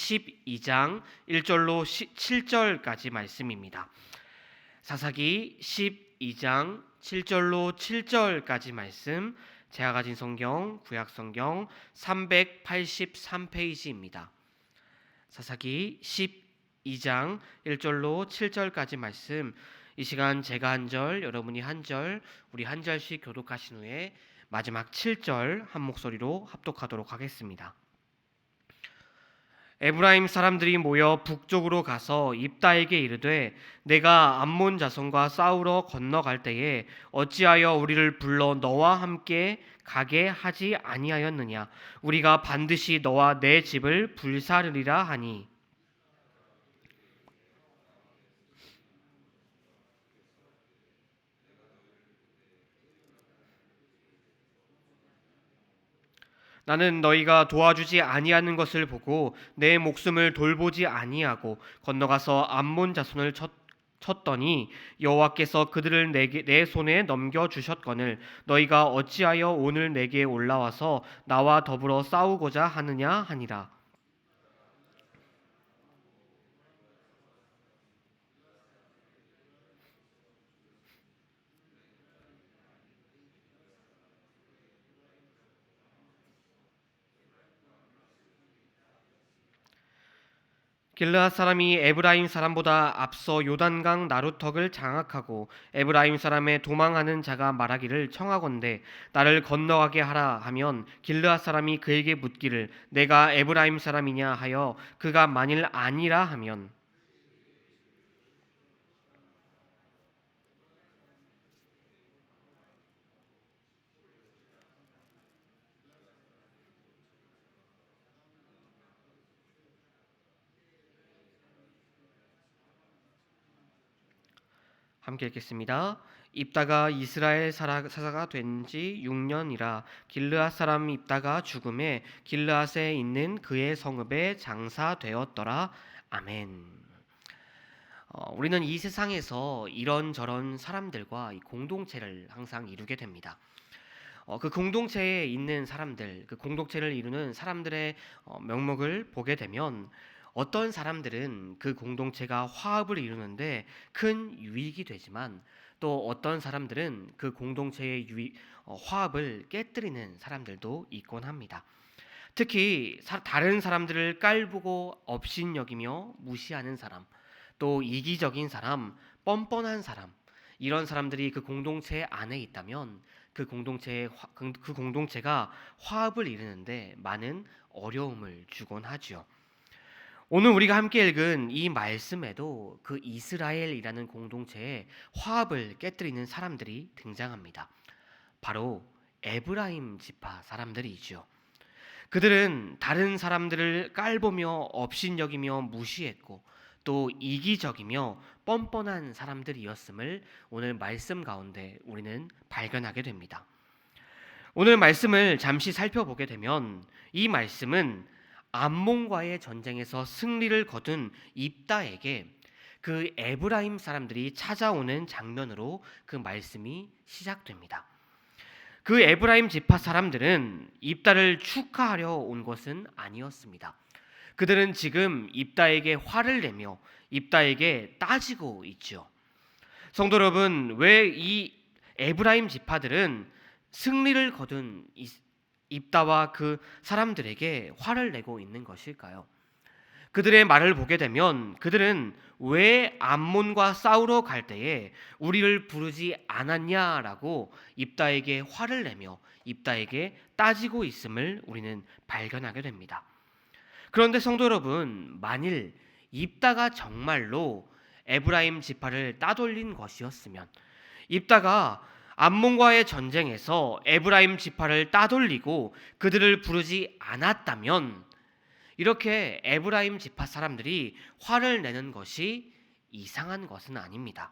12장 1절로 7절까지 말씀입니다. 사사기 12장 7절로 7절까지 말씀, 제가 가진 성경 구약성경 383페이지입니다. 사사기 12장 1절로 7절까지 말씀, 이 시간 제가 한 절, 여러분이 한 절, 우리 한 절씩 교독하신 후에 마지막 7절 한 목소리로 합독하도록 하겠습니다. 에브라임 사람들이 모여 북쪽으로 가서 입다에게 이르되 내가 암몬 자손과 싸우러 건너갈 때에 어찌하여 우리를 불러 너와 함께 가게 하지 아니하였느냐? 우리가 반드시 너와 내 집을 불사르리라 하니, 나는 너희가 도와주지 아니하는 것을 보고 내 목숨을 돌보지 아니하고 건너가서 암몬 자손을 쳤더니 여호와께서 그들을 내 손에 넘겨 주셨거늘 너희가 어찌하여 오늘 내게 올라와서 나와 더불어 싸우고자 하느냐 하니라. 길르앗 사람이 에브라임 사람보다 앞서 요단강 나루턱을 장악하고 에브라임 사람의 도망하는 자가 말하기를 청하건대 나를 건너가게 하라 하면 길르앗 사람이 그에게 묻기를 내가 에브라임 사람이냐 하여 그가 만일 아니라 하면, 함께 읽겠습니다. 입다가 이스라엘 사사가 된 지 6년이라 길르앗 사람 입다가 죽음에 길르앗에 있는 그의 성읍에 장사되었더라. 아멘. 우리는 이 세상에서 이런저런 사람들과 이 공동체를 항상 이루게 됩니다. 그 공동체에 있는 사람들, 그 공동체를 이루는 사람들의 명목을 보게 되면 어떤 사람들은 그 공동체가 화합을 이루는데 큰 유익이 되지만 또 어떤 사람들은 그 공동체의 화합을 깨뜨리는 사람들도 있곤 합니다. 특히 다른 사람들을 깔보고 업신여기며 무시하는 사람, 또 이기적인 사람, 뻔뻔한 사람, 이런 사람들이 그 공동체 안에 있다면 그 공동체가 화합을 이루는데 많은 어려움을 주곤 하죠. 오늘 우리가 함께 읽은 이 말씀에도 그 이스라엘이라는 공동체의 화합을 깨뜨리는 사람들이 등장합니다. 바로 에브라임 지파 사람들이죠. 그들은 다른 사람들을 깔보며 업신여기며 무시했고 또 이기적이며 뻔뻔한 사람들이었음을 오늘 말씀 가운데 우리는 발견하게 됩니다. 오늘 말씀을 잠시 살펴보게 되면 이 말씀은 암몬과의 전쟁에서 승리를 거둔 입다에게 그 에브라임 사람들이 찾아오는 장면으로 그 말씀이 시작됩니다. 그 에브라임 지파 사람들은 입다를 축하하려 온 것은 아니었습니다. 그들은 지금 입다에게 화를 내며 입다에게 따지고 있죠. 성도 여러분, 왜 이 에브라임 지파들은 승리를 거둔 입다와 그 사람들에게 화를 내고 있는 것일까요? 그들의 말을 보게 되면 그들은 왜 암몬과 싸우러 갈 때에 우리를 부르지 않았냐라고 입다에게 화를 내며 입다에게 따지고 있음을 우리는 발견하게 됩니다. 그런데 성도 여러분, 만일 입다가 정말로 에브라임 지파를 따돌린 것이었으면, 입다가 암몬과의 전쟁에서 에브라임 지파를 따돌리고 그들을 부르지 않았다면 이렇게 에브라임 지파 사람들이 화를 내는 것이 이상한 것은 아닙니다.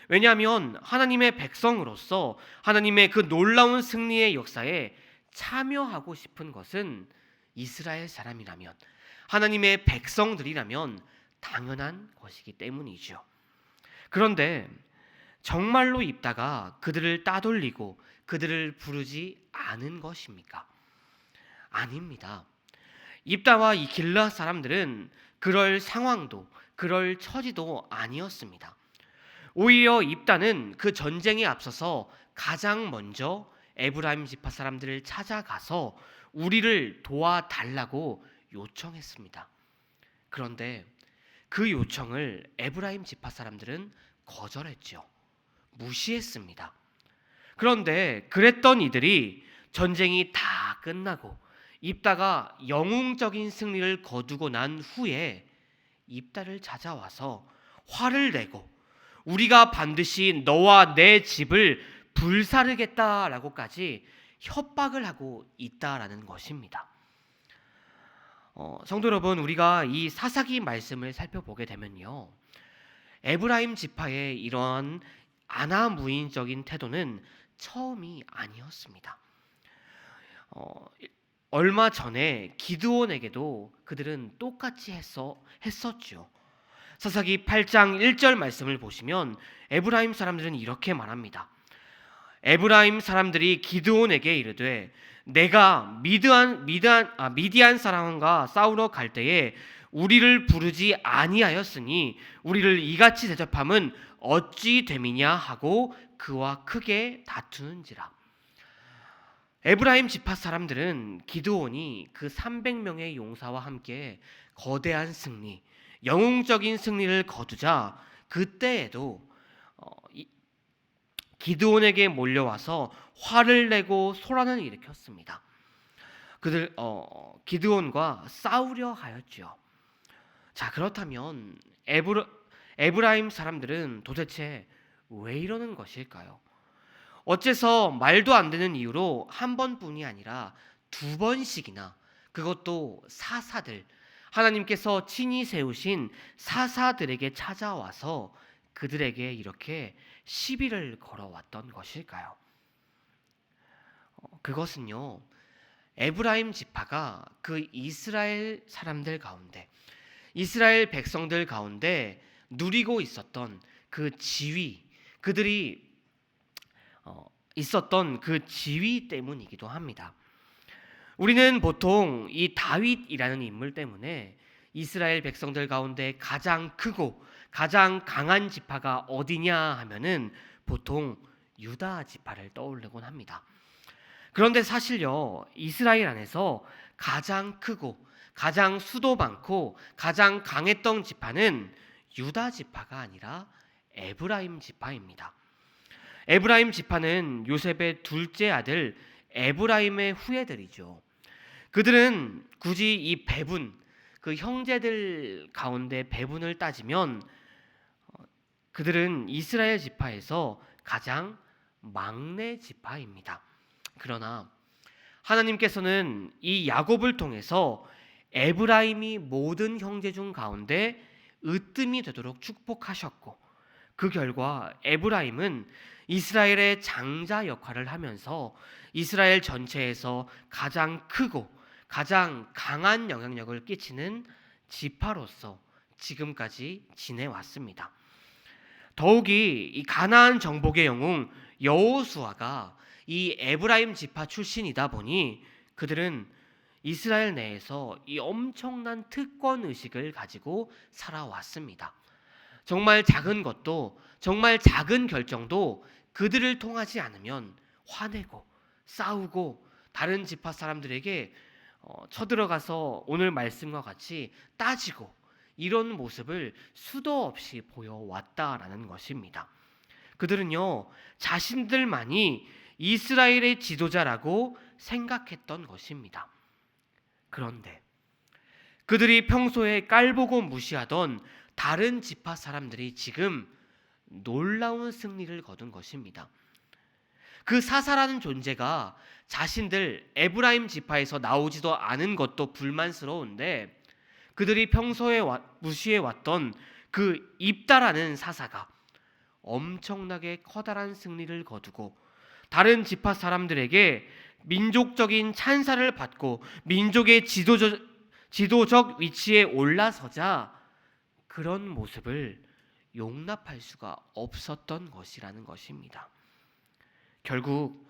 왜냐하면 하나님의 백성으로서 하나님의 그 놀라운 승리의 역사에 참여하고 싶은 것은 이스라엘 사람이라면, 하나님의 백성들이라면 당연한 것이기 때문이죠. 그런데 정말로 입다가 그들을 따돌리고 그들을 부르지 않은 것입니까? 아닙니다. 입다와 이 길르앗 사람들은 그럴 상황도 그럴 처지도 아니었습니다. 오히려 입다는 그 전쟁에 앞서서 가장 먼저 에브라임 지파 사람들을 찾아가서 우리를 도와달라고 요청했습니다. 그런데 그 요청을 에브라임 지파 사람들은 거절했죠. 무시했습니다. 그런데 그랬던 이들이 전쟁이 다 끝나고 입다가 영웅적인 승리를 거두고 난 후에 입다를 찾아와서 화를 내고 우리가 반드시 너와 내 집을 불사르겠다라고까지 협박을 하고 있다라는 것입니다. 성도 여러분, 우리가 이 사사기 말씀을 살펴보게 되면요, 에브라임 지파의 이러한 아나무인적인 태도는 처음이 아니었습니다. 얼마 전에 기드온에게도 그들은 똑같이 했었죠. 사사기 8장 1절 말씀을 보시면 에브라임 사람들은 이렇게 말합니다. 에브라임 사람들이 기드온에게 이르되 내가 미디안 사람과 싸우러 갈 때에 우리를 부르지 아니하였으니 우리를 이같이 대접함은 어찌 됨이냐 하고 그와 크게 다투는지라. 에브라임 지파 사람들은 기드온이 그 300명의 용사와 함께 거대한 승리, 영웅적인 승리를 거두자 그때에도 기드온에게 몰려와서 화를 내고 소란을 일으켰습니다. 그들 기드온과 싸우려 하였죠. 자, 그렇다면 에브라임 사람들은 도대체 왜 이러는 것일까요? 어째서 말도 안 되는 이유로 한 번뿐이 아니라 두 번씩이나, 그것도 사사들, 하나님께서 친히 세우신 사사들에게 찾아와서 그들에게 이렇게 시비를 걸어왔던 것일까요? 그것은요, 에브라임 지파가 그 이스라엘 사람들 가운데, 이스라엘 백성들 가운데 누리고 있었던 그 지위, 그들이 있었던 그 지위 때문이기도 합니다. 우리는 보통 이 다윗이라는 인물 때문에 이스라엘 백성들 가운데 가장 크고 가장 강한 지파가 어디냐 하면은 보통 유다 지파를 떠올리곤 합니다. 그런데 사실요, 이스라엘 안에서 가장 크고 가장 수도 많고 가장 강했던 지파는 유다 지파가 아니라 에브라임 지파입니다. 에브라임 지파는 요셉의 둘째 아들 에브라임의 후예들이죠. 그들은 굳이 이 배분, 그 형제들 가운데 배분을 따지면 그들은 이스라엘 지파에서 가장 막내 지파입니다. 그러나 하나님께서는 이 야곱을 통해서 에브라임이 모든 형제 중 가운데 으뜸이 되도록 축복하셨고, 그 결과 에브라임은 이스라엘의 장자 역할을 하면서 이스라엘 전체에서 가장 크고 가장 강한 영향력을 끼치는 지파로서 지금까지 지내왔습니다. 더욱이 이 가나안 정복의 영웅 여호수아가 이 에브라임 지파 출신이다 보니 그들은 이스라엘 내에서 이 엄청난 특권 의식을 가지고 살아왔습니다. 정말 작은 것도, 정말 작은 결정도 그들을 통하지 않으면 화내고 싸우고 다른 지파 사람들에게 쳐들어가서 오늘 말씀과 같이 따지고 이런 모습을 수도 없이 보여왔다라는 것입니다. 그들은요, 자신들만이 이스라엘의 지도자라고 생각했던 것입니다. 그런데 그들이 평소에 깔보고 무시하던 다른 지파 사람들이 지금 놀라운 승리를 거둔 것입니다. 그 사사라는 존재가 자신들 에브라임 지파에서 나오지도 않은 것도 불만스러운데 그들이 평소에 무시해왔던 그 입다라는 사사가 엄청나게 커다란 승리를 거두고 다른 지파 사람들에게 민족적인 찬사를 받고 민족의 지도적 위치에 올라서자 그런 모습을 용납할 수가 없었던 것이라는 것입니다. 결국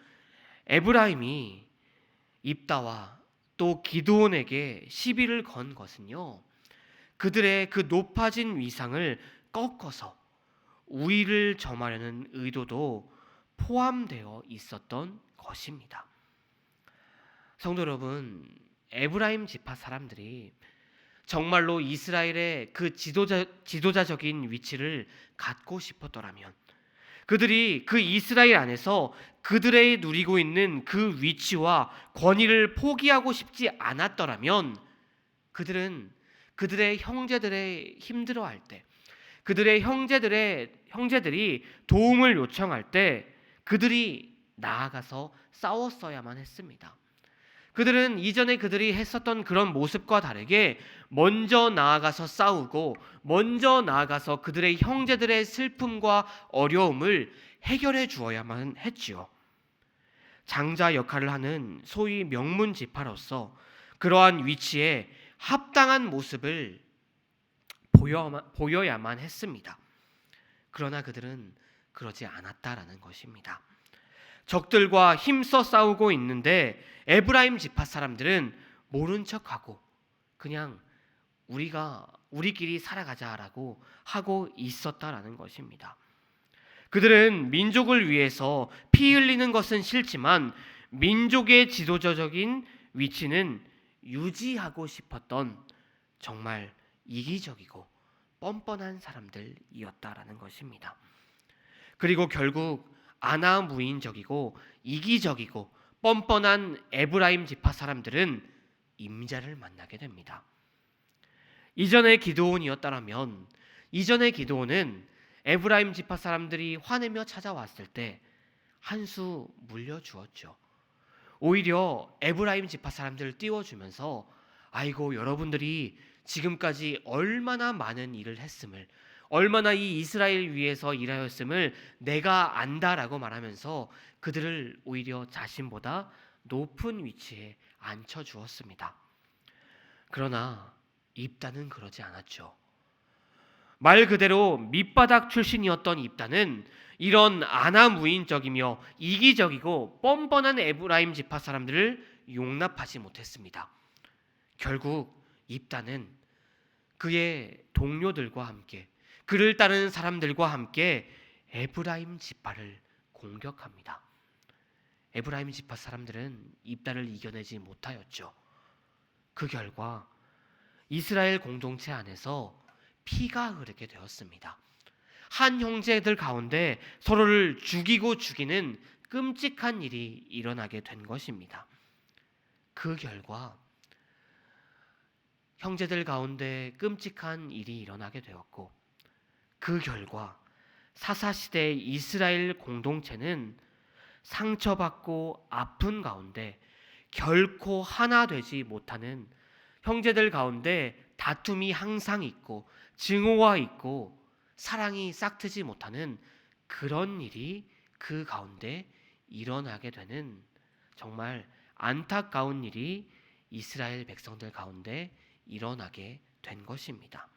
에브라임이 입다와 또 기드온에게 시비를 건 것은요, 그들의 그 높아진 위상을 꺾어서 우위를 점하려는 의도도 포함되어 있었던 것입니다. 성도 여러분, 에브라임 지파 사람들이 정말로 이스라엘의 그 지도자적인 위치를 갖고 싶었더라면, 그들이 그 이스라엘 안에서 그들의 누리고 있는 그 위치와 권위를 포기하고 싶지 않았더라면, 그들은 그들의 형제들의 힘들어할 때, 그들의 형제들이 도움을 요청할 때 그들이 나아가서 싸웠어야만 했습니다. 그들은 이전에 그들이 했었던 그런 모습과 다르게 먼저 나아가서 싸우고 먼저 나아가서 그들의 형제들의 슬픔과 어려움을 해결해 주어야만 했지요. 장자 역할을 하는 소위 명문 지파로서 그러한 위치에 합당한 모습을 보여야만 했습니다. 그러나 그들은 그러지 않았다라는 것입니다. 적들과 힘써 싸우고 있는데 에브라임 지파 사람들은 모른 척하고 그냥 우리끼리 살아가자라고 하고 있었다라는 것입니다. 그들은 민족을 위해서 피 흘리는 것은 싫지만 민족의 지도자적인 위치는 유지하고 싶었던 정말 이기적이고 뻔뻔한 사람들이었다라는 것입니다. 그리고 결국 아나무인적이고 이기적이고 뻔뻔한 에브라임 지파 사람들은 임자를 만나게 됩니다. 이전의 기드온이었다면, 이전의 기드온은 에브라임 지파 사람들이 화내며 찾아왔을 때 한 수 물려주었죠. 오히려 에브라임 지파 사람들을 띄워주면서 아이고 여러분들이 지금까지 얼마나 많은 일을 했음을, 얼마나 이 이스라엘 위해서 일하였음을 내가 안다라고 말하면서 그들을 오히려 자신보다 높은 위치에 앉혀주었습니다. 그러나 입단은 그러지 않았죠. 말 그대로 밑바닥 출신이었던 입단은 이런 아나무인적이며 이기적이고 뻔뻔한 에브라임 지파 사람들을 용납하지 못했습니다. 결국 입단은 그의 동료들과 함께, 그를 따르는 사람들과 함께 에브라임 지파를 공격합니다. 에브라임 지파 사람들은 입단을 이겨내지 못하였죠. 그 결과 이스라엘 공동체 안에서 피가 흐르게 되었습니다. 한 형제들 가운데 서로를 죽이고 죽이는 끔찍한 일이 일어나게 된 것입니다. 그 결과 형제들 가운데 끔찍한 일이 일어나게 되었고, 그 결과 사사시대의 이스라엘 공동체는 상처받고 아픈 가운데 결코 하나 되지 못하는, 형제들 가운데 다툼이 항상 있고 증오가 있고 사랑이 싹트지 못하는 그런 일이 그 가운데 일어나게 되는 정말 안타까운 일이 이스라엘 백성들 가운데 일어나게 된 것입니다.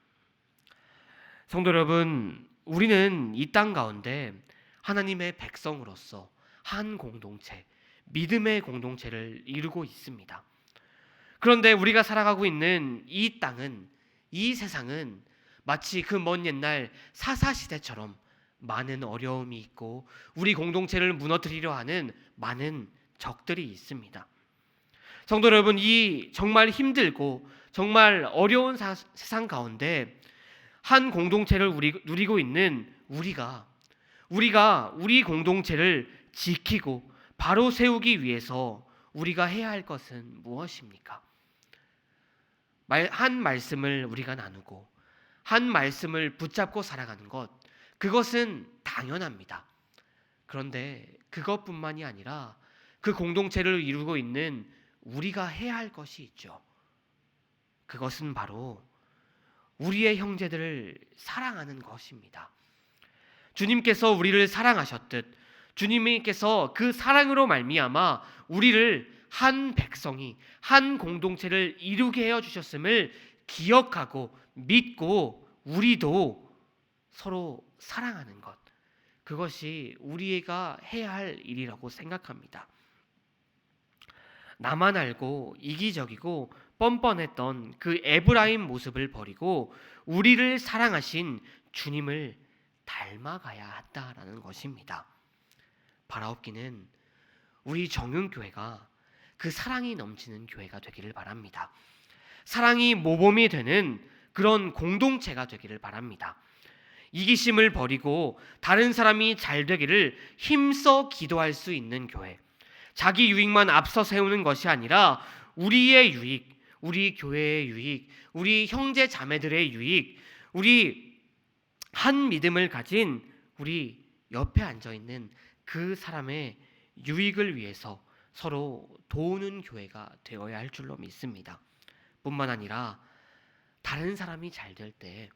성도 여러분, 우리는 이 땅 가운데 하나님의 백성으로서 한 공동체, 믿음의 공동체를 이루고 있습니다. 그런데 우리가 살아가고 있는 이 땅은, 이 세상은 마치 그 먼 옛날 사사시대처럼 많은 어려움이 있고 우리 공동체를 무너뜨리려 하는 많은 적들이 있습니다. 성도 여러분, 이 정말 힘들고 정말 어려운 세상 가운데 한 공동체를 누리고 있는 우리가 우리 공동체를 지키고 바로 세우기 위해서 우리가 해야 할 것은 무엇입니까? 한 말씀을 우리가 나누고 한 말씀을 붙잡고 살아가는 것, 그것은 당연합니다. 그런데 그것뿐만이 아니라 그 공동체를 이루고 있는 우리가 해야 할 것이 있죠. 그것은 바로 우리의 형제들을 사랑하는 것입니다. 주님께서 우리를 사랑하셨듯 주님께서 그 사랑으로 말미암아 우리를 한 백성이, 한 공동체를 이루게 하여 주셨음을 기억하고 믿고 우리도 서로 사랑하는 것, 그것이 우리가 해야 할 일이라고 생각합니다. 나만 알고 이기적이고 뻔뻔했던 그 에브라임 모습을 버리고 우리를 사랑하신 주님을 닮아가야 한다라는 것입니다. 바라옵기는 우리 정윤교회가 그 사랑이 넘치는 교회가 되기를 바랍니다. 사랑이 모범이 되는 그런 공동체가 되기를 바랍니다. 이기심을 버리고 다른 사람이 잘 되기를 힘써 기도할 수 있는 교회, 자기 유익만 앞서 세우는 것이 아니라 우리의 유익, 우리 교회의 유익, 우리 형제 자매들의 유익, 우리 한 믿음을 가진 우리 옆에 앉아있는 그 사람의 유익을 위해서 서로 도우는 교회가 되어야 할 줄로 믿습니다. 뿐만 아니라 다른 사람이 잘 될 때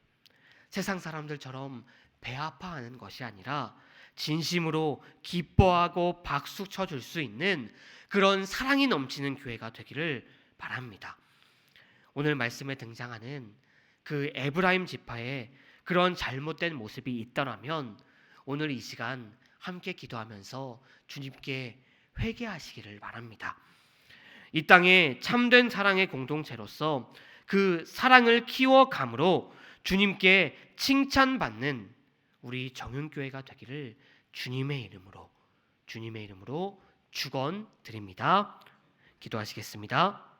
세상 사람들처럼 배 아파하는 것이 아니라 진심으로 기뻐하고 박수 쳐줄 수 있는 그런 사랑이 넘치는 교회가 되기를 바랍니다. 오늘 말씀에 등장하는 그 에브라임 지파의 그런 잘못된 모습이 있더라면 오늘 이 시간 함께 기도하면서 주님께 회개하시기를 바랍니다. 이 땅에 참된 사랑의 공동체로서 그 사랑을 키워감으로 주님께 칭찬받는 우리 정윤교회가 되기를 주님의 이름으로 축원드립니다. 기도하시겠습니다.